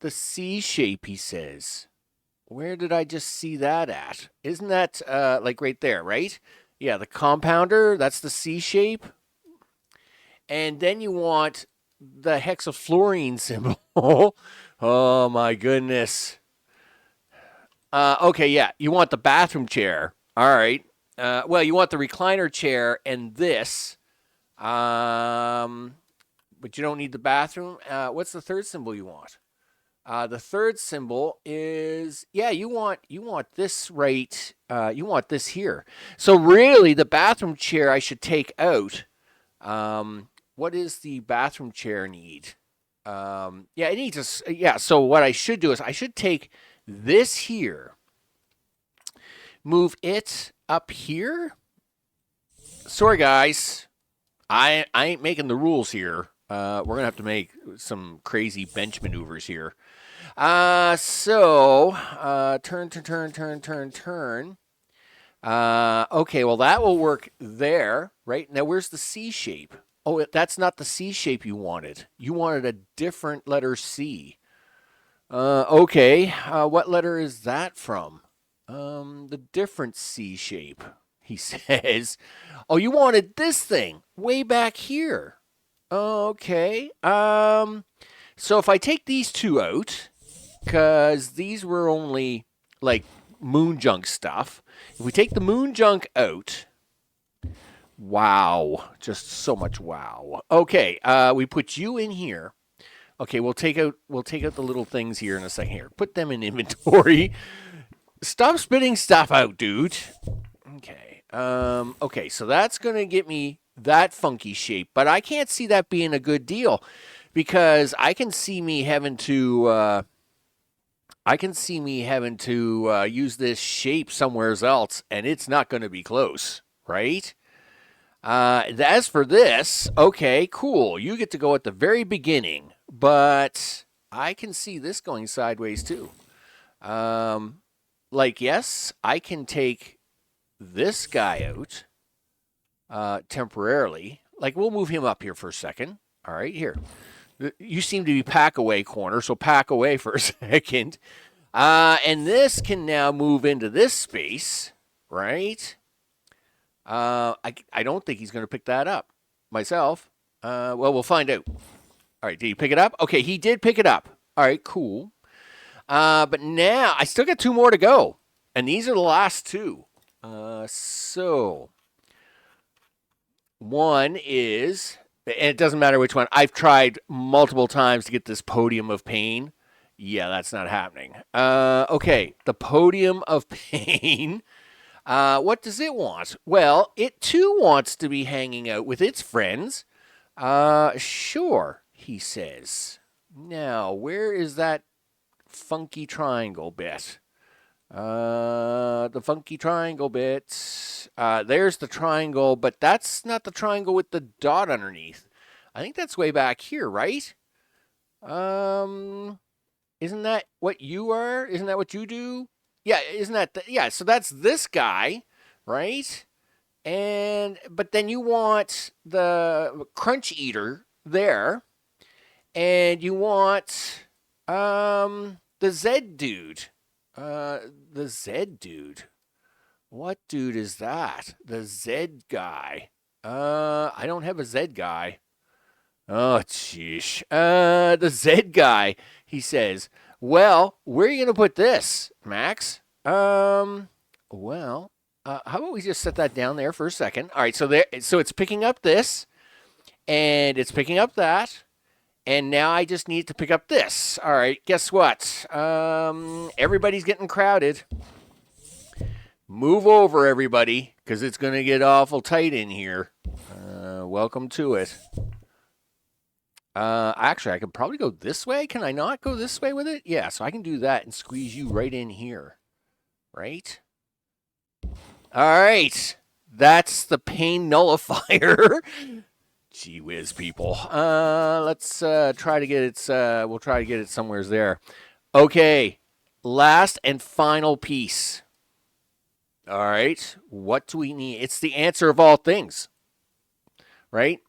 The C shape, he says. Where did I just see that at? Isn't that, like right there, right? Yeah, the compounder, that's the C shape. And then you want the hexafluorine symbol. Oh, my goodness. Okay, yeah, you want the bathroom chair. All right. Well, you want the recliner chair and this. But you don't need the bathroom. What's the third symbol you want? The third symbol is, yeah, you want this right. You want this here. So really, the bathroom chair I should take out. What is the bathroom chair need? Yeah, it needs a, yeah. So what I should do is I should take this here, move it up here. Sorry, guys. I ain't making the rules here. We're going to have to make some crazy bench maneuvers here. So, turn. Okay, well, that will work there, right? Now, where's the C shape? Oh, that's not the C shape you wanted. You wanted a different letter C. Okay, what letter is that from? The different C shape, he says. Oh, you wanted this thing way back here. Okay. So if I take these two out, because these were only like moon junk stuff. If we take the moon junk out, wow, just so much wow. Okay, we put you in here. Okay, we'll take out the little things here in a second. Here, put them in inventory. Stop spitting stuff out, dude. Okay. Okay, so that's gonna get me that funky shape, but I can't see that being a good deal because I can see me having to use this shape somewhere else, and it's not going to be close, right? As for this, okay, cool. You get to go at the very beginning, but I can see this going sideways too. Yes, I can take this guy out temporarily. Like, we'll move him up here for a second. All right, here. You seem to be pack away corner, so pack away for a second. And this can now move into this space, right? I don't think he's going to pick that up myself. Well, we'll find out. All right, did he pick it up? Okay, he did pick it up. All right, cool. But now I still got 2 more to go, and these are the last 2. So one is, and it doesn't matter which one. I've tried multiple times to get this podium of pain. Yeah, that's not happening. Okay, the podium of pain. What does it want? Well, it too wants to be hanging out with its friends. Sure, he says. Now, where is that funky triangle bit? The funky triangle bit. There's the triangle, but that's not the triangle with the dot underneath. I think that's way back here, right? Isn't that what you are? Isn't that what you do? Yeah, isn't that yeah, so that's this guy, right? But then you want the crunch eater there, and you want the Z dude. The Z dude. What dude is that? The Z guy. I don't have a Z guy. Oh, jeez. The Z guy, he says. Well, where are you going to put this, Max? How about we just set that down there for a second? All right, so it's picking up this, and it's picking up that, and now I just need to pick up this. All right, guess what? Everybody's getting crowded. Move over, everybody, because it's going to get awful tight in here. Welcome to it. Actually, I could probably go this way. Can I not go this way with it? Yeah, so I can do that and squeeze you right in here. Right? All right. That's the pain nullifier. Gee whiz, people. Let's try to get it. We'll try to get it somewhere there. Okay. Last and final piece. All right. What do we need? It's the answer of all things. Right?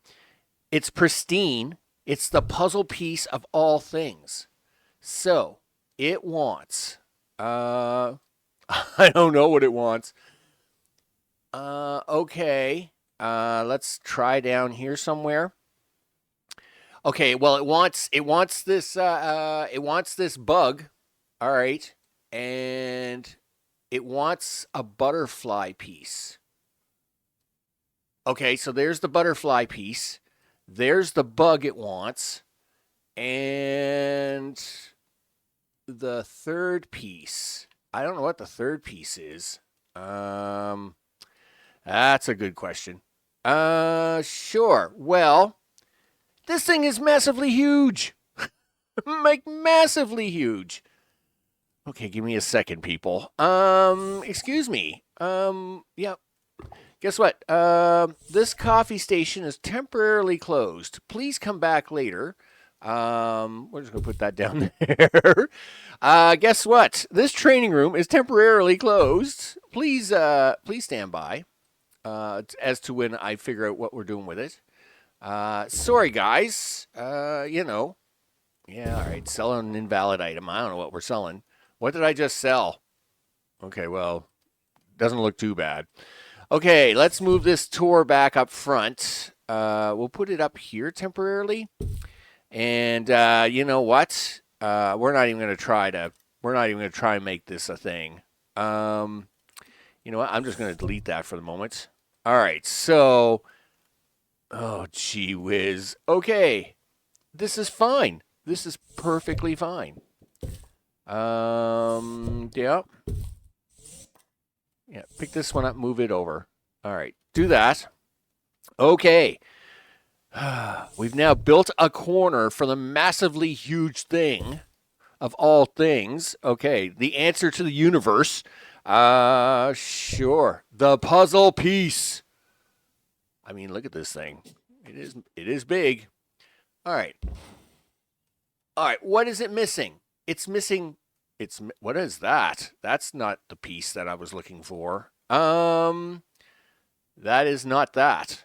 It's pristine. It's the puzzle piece of all things. So, it wants, I don't know what it wants. Okay. Let's try down here somewhere. Okay, well, it wants this bug. All right. And it wants a butterfly piece. Okay, so there's the butterfly piece. There's the bug it wants. And the third piece. I don't know what the third piece is. That's a good question. Sure. Well, this thing is massively huge. Like, massively huge. Okay, give me a second, people. Excuse me. Yeah. Guess what? This coffee station is temporarily closed. Please come back later. We're just going to put that down there. Guess what? This training room is temporarily closed. Please stand by as to when I figure out what we're doing with it. Sorry, guys. Yeah, all right. Selling an invalid item. I don't know what we're selling. What did I just sell? Okay, well, doesn't look too bad. Okay, let's move this tour back up front. We'll put it up here temporarily. And you know what? We're not even going to try to. We're not even going to try and make this a thing. You know what? I'm just going to delete that for the moment. All right. So, oh gee whiz. Okay, this is fine. This is perfectly fine. Yeah. Yeah. Pick this one up. Move it over. All right. Do that. Okay. We've now built a corner for the massively huge thing of all things. Okay, the answer to the universe. Sure. The puzzle piece. I mean, look at this thing. It is big. All right. All right, what is it missing? It's missing what is that? That's not the piece that I was looking for. That is not that.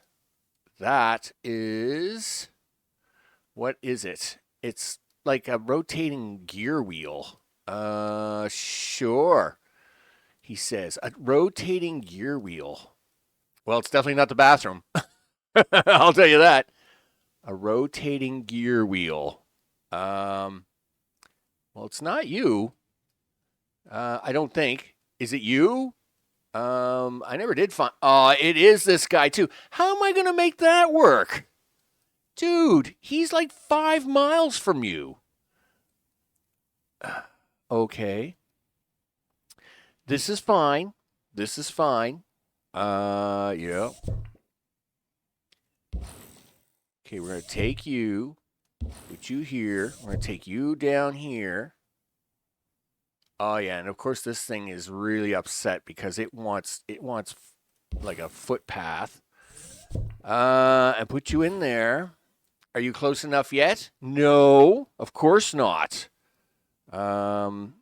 That is, what is it? It's like a rotating gear wheel. Sure. He says, a rotating gear wheel. Well, it's definitely not the bathroom. I'll tell you that. A rotating gear wheel. Well, it's not you. I don't think. Is it you? I never did find. It is this guy too. How am I going to make that work? Dude, he's like 5 miles from you. Okay. This is fine. This is fine. Yeah. Okay, we're going to take you, put you here. We're going to take you down here. Oh yeah, and of course this thing is really upset because it wants like a footpath. And put you in there. Are you close enough yet? No, of course not. Can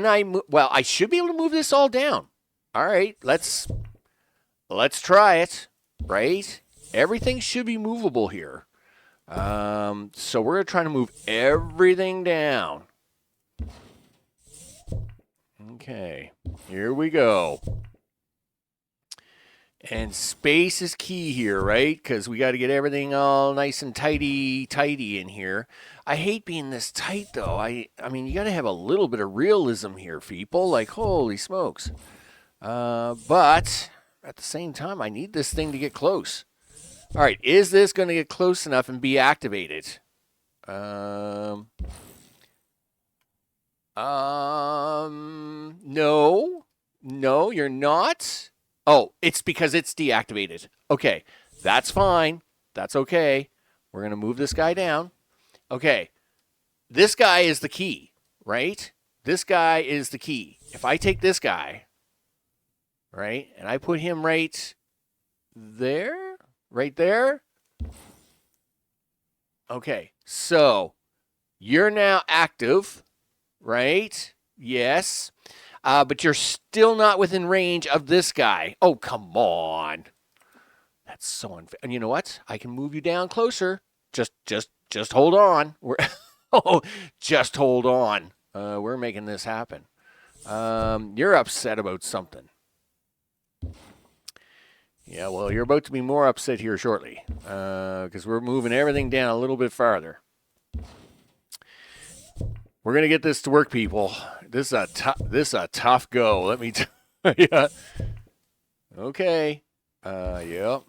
I move? Well, I should be able to move this all down. All right, let's try it. Right? Everything should be movable here. So we're trying to move everything down. Okay, here we go. And space is key here, right? Because we got to get everything all nice and tidy in here. I hate being this tight, though. I mean, you got to have a little bit of realism here, people. Like, holy smokes. But at the same time, I need this thing to get close. All right, is this going to get close enough and be activated? No. No, you're not. Oh, it's because it's deactivated. Okay, that's fine. That's okay. We're going to move this guy down. Okay, this guy is the key, right? This guy is the key. If I take this guy, right, and I put him right there, Okay, so you're now active, right? Yes. But you're still not within range of this guy. Oh, come on. That's so unfair. And you know what? I can move you down closer. Just hold on. Just hold on. We're making this happen. You're upset about something. Yeah, well, you're about to be more upset here shortly. Because we're moving everything down a little bit farther. We're going to get this to work, people. This is a tough go, let me tell you. Okay. Yeah,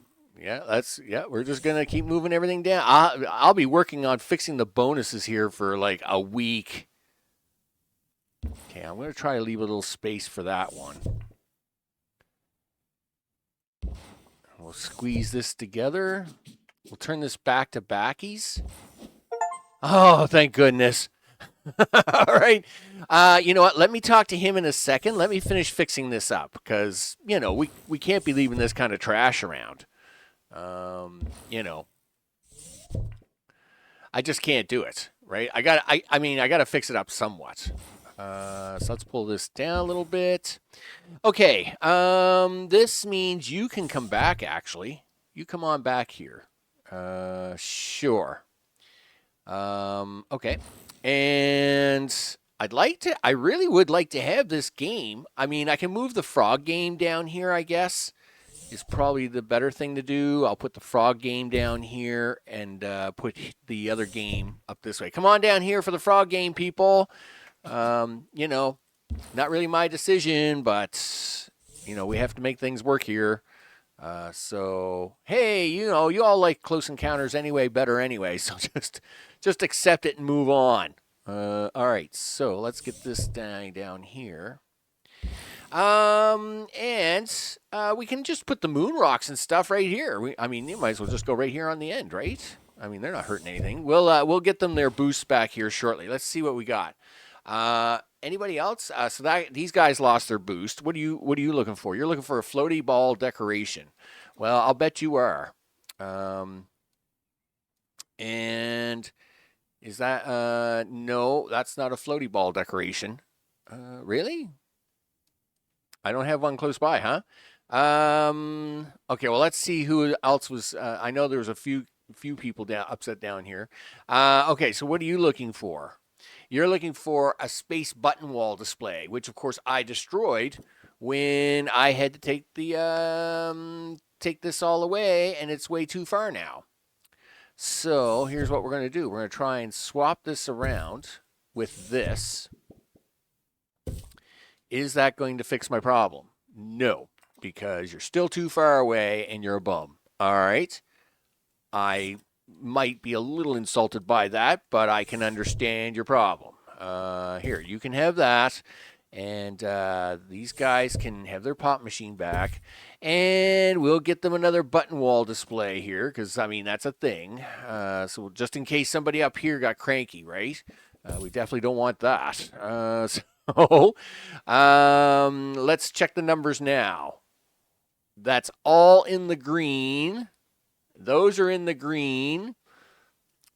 we're just going to keep moving everything down. I'll be working on fixing the bonuses here for like a week. Okay, I'm going to try to leave a little space for that one. We'll squeeze this together. We'll turn this back to backies. Oh, thank goodness. All right. You know what? Let me talk to him in a second. Let me finish fixing this up because, we can't be leaving this kind of trash around. I just can't do it, right? I got to fix it up somewhat. So let's pull this down a little bit. Okay. This means you can come back, actually. You come on back here. Sure. Okay. And I really would like to have this game. I mean, I can move the frog game down here, I guess. is probably the better thing to do. I'll put the frog game down here and put the other game up this way. Come on down here for the frog game, people. You know, not really my decision, but, you know, we have to make things work here. So, hey, you know, you all like Close Encounters anyway, better anyway, so just accept it and move on. All right, so let's get this down here. And we can just put the moon rocks and stuff right here. I mean, you might as well just go right here on the end, right? I mean, they're not hurting anything. We'll get them their boosts back here shortly. Let's see what we got. Anybody else? So these guys lost their boost. What are you looking for? You're looking for a floaty ball decoration. Well, I'll bet you are. And is that no? That's not a floaty ball decoration. Really? I don't have one close by, huh? Okay. Well, let's see who else was. I know there was a few people upset down here. Okay. So what are you looking for? You're looking for a space button wall display, which of course I destroyed when I had to take this all away, and it's way too far now. So here's what we're going to do. We're going to try and swap this around with this. Is that going to fix my problem? No, because you're still too far away and you're a bum. All right. I might be a little insulted by that, but I can understand your problem. Here, you can have that, and these guys can have their pop machine back, and we'll get them another button wall display here, because, I mean, that's a thing. So just in case somebody up here got cranky, right? We definitely don't want that. So let's check the numbers now. That's all in the green. Those are in the green.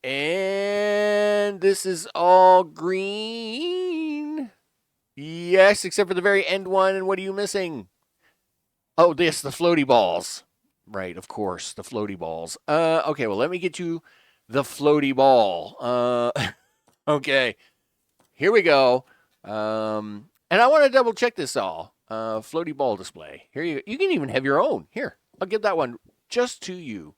And this is all green. Yes, except for the very end one. And what are you missing? Oh, the floaty balls. Right, of course, the floaty balls. Okay, well, let me get you the floaty ball. Okay, here we go. And I want to double check this all. Floaty ball display. Here you can even have your own. Here, I'll give that one just to you.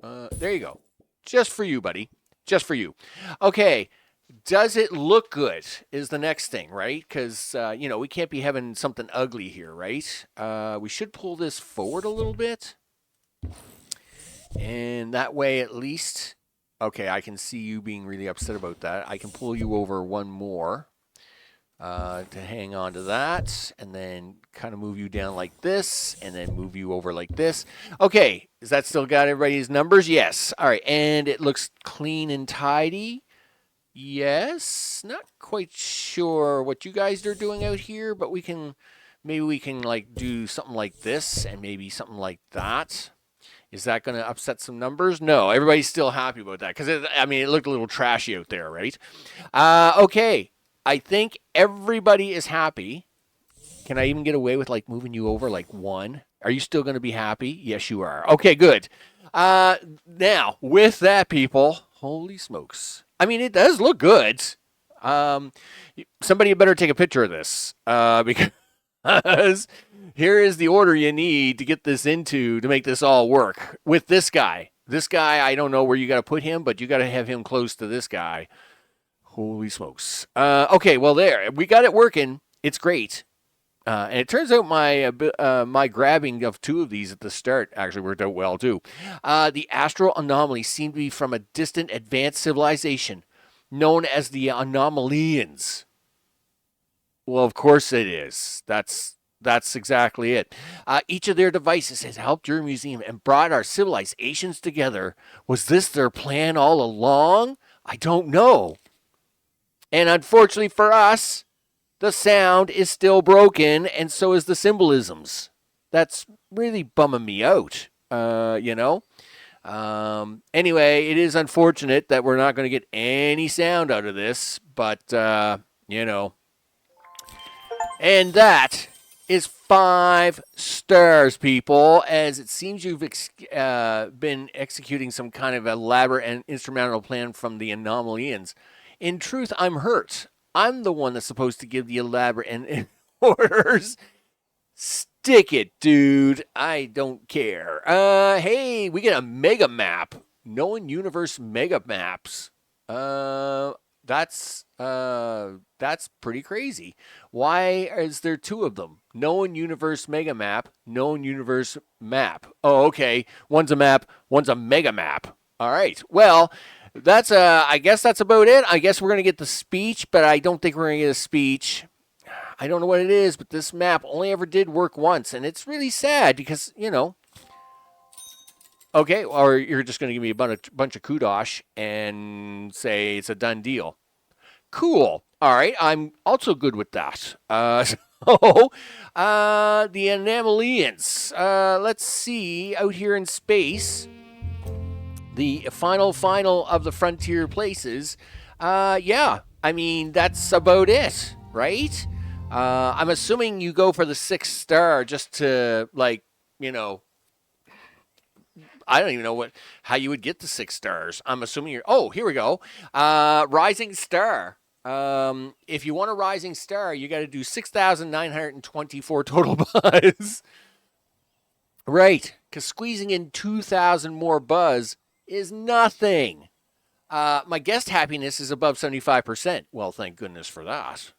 There you go. Just for you, buddy. Just for you. Okay. Does it look good is the next thing, right? Because, you know, we can't be having something ugly here, right? We should pull this forward a little bit. And that way at least, okay, I can see you being really upset about that. I can pull you over one more to hang on to that. And then kind of move you down like this. And then move you over like this. Okay. Is that still got everybody's numbers? Yes. All right. And it looks clean and tidy. Yes. Not quite sure what you guys are doing out here, but maybe we can like do something like this and maybe something like that. Is that going to upset some numbers? No, everybody's still happy about that because it looked a little trashy out there, right? Okay. I think everybody is happy. Can I even get away with like moving you over like one? Are you still going to be happy? Yes, you are. Okay, good. Now, with that, people, holy smokes. I mean, it does look good. Somebody better take a picture of this because here is the order you need to get this into to make this all work. With this guy. This guy, I don't know where you got to put him, but you got to have him close to this guy. Holy smokes. Okay, well, there. We got it working. It's great. And it turns out my grabbing of two of these at the start actually worked out well, too. The astral anomalies seem to be from a distant advanced civilization known as the Anomalians. Well, of course it is. That's exactly it. Each of their devices has helped your museum and brought our civilizations together. Was this their plan all along? I don't know. And unfortunately for us, the sound is still broken, and so is the symbolisms. That's really bumming me out, you know. Anyway, it is unfortunate that we're not going to get any sound out of this, but, you know. And that is 5 stars, people, as it seems you've been executing some kind of elaborate and instrumental plan from the Anomalians. In truth, I'm hurt. I'm the one that's supposed to give the elaborate and orders. Stick it, dude. I don't care. Hey, we get a mega map. Known universe mega maps. That's pretty crazy. Why is there two of them? Known universe mega map, known universe map. Oh, okay. One's a map, one's a mega map. All right. Well, that's I guess that's about it. I guess we're gonna get the speech, but I don't think we're gonna get a speech. I don't know what it is, but this map only ever did work once, and it's really sad because, okay, or you're just going to give me a bunch of kudos and say it's a done deal. Cool. All right, I'm also good with that. The Anomalies. Let's see, out here in space, the final of the frontier places. Yeah, I mean, that's about it, right? I'm assuming you go for the 6 star just to, like, I don't even know how you would get the 6 stars. I'm assuming you're. Oh, here we go. Rising star. If you want a rising star, you got to do 6,924 total buzz. Right, because squeezing in 2,000 more buzz is nothing. My guest happiness is above 75%. Well, thank goodness for that.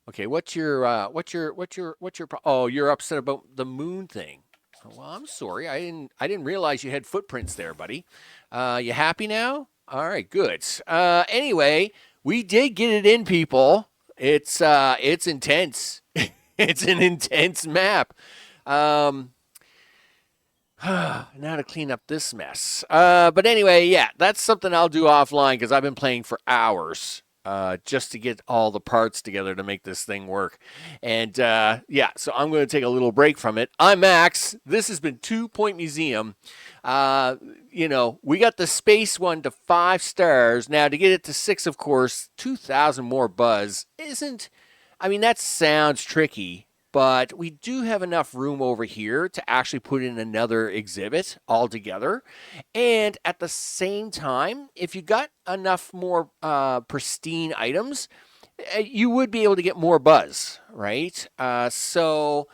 Okay, what's your oh, you're upset about the moon thing. Well, I'm sorry. I didn't realize you had footprints there, buddy. You happy now? All right, good. Anyway, we did get it in, people. It's intense. It's an intense map. Now to clean up this mess. But anyway, yeah, that's something I'll do offline because I've been playing for hours. Just to get all the parts together to make this thing work. And yeah, so I'm going to take a little break from it. I'm Max. This has been 2 Point Museum. We got the space one to 5 stars. Now to get it to 6, of course, 2,000 more buzz that sounds tricky. But we do have enough room over here to actually put in another exhibit altogether. And at the same time, if you got enough more pristine items, you would be able to get more buzz, right? 20,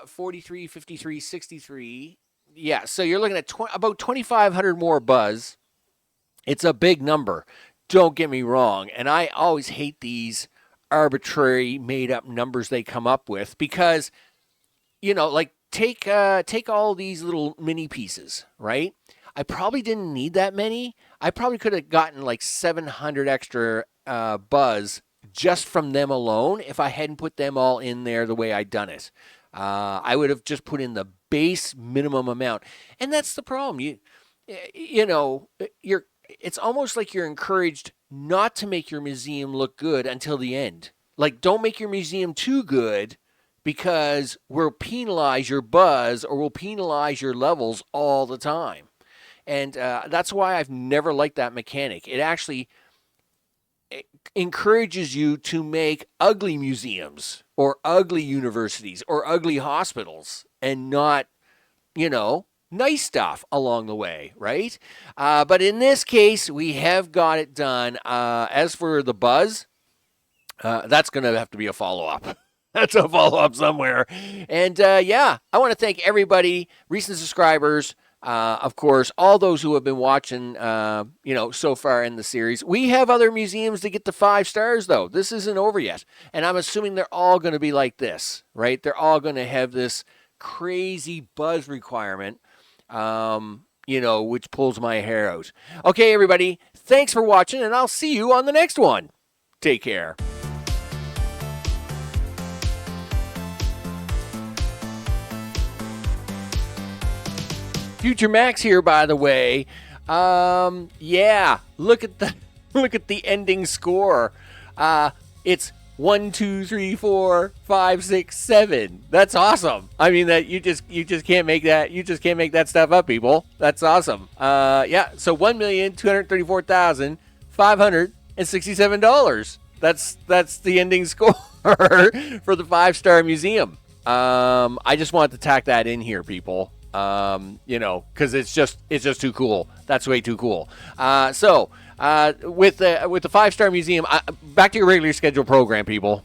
43, 53, 63. Yeah, so you're looking at about 2,500 more buzz. It's a big number. Don't get me wrong. And I always hate these arbitrary made up numbers they come up with because take all these little mini pieces, right? I probably didn't need that many. I probably could have gotten like 700 extra buzz just from them alone if I hadn't put them all in there the way I'd done it. I would have just put in the base minimum amount, and that's the problem. It's almost like you're encouraged not to make your museum look good until the end. Like, don't make your museum too good because we'll penalize your buzz or we'll penalize your levels all the time. And that's why I've never liked that mechanic. It actually encourages you to make ugly museums or ugly universities or ugly hospitals and not, nice stuff along the way, right? But in this case, we have got it done. As for the buzz, that's going to have to be a follow-up. That's a follow-up somewhere. And yeah, I want to thank everybody, recent subscribers, of course, all those who have been watching, so far in the series. We have other museums to get to 5 stars, though. This isn't over yet. And I'm assuming they're all going to be like this, right? They're all going to have this crazy buzz requirement. Which pulls my hair out. Okay, everybody, thanks for watching, and I'll see you on the next one. Take care. Future Max here, by the way. Yeah, look at the ending score. It's 1, 2, 3, 4, 5, 6, 7. That's awesome. I mean, that you just can't make that. You just can't make that stuff up, people. That's awesome. Yeah. So $1,234,567. That's the ending score for the 5-star museum. I just wanted to tack that in here, people. Because it's just too cool. That's way too cool. So with the 5-star museum, back to your regularly scheduled program, people.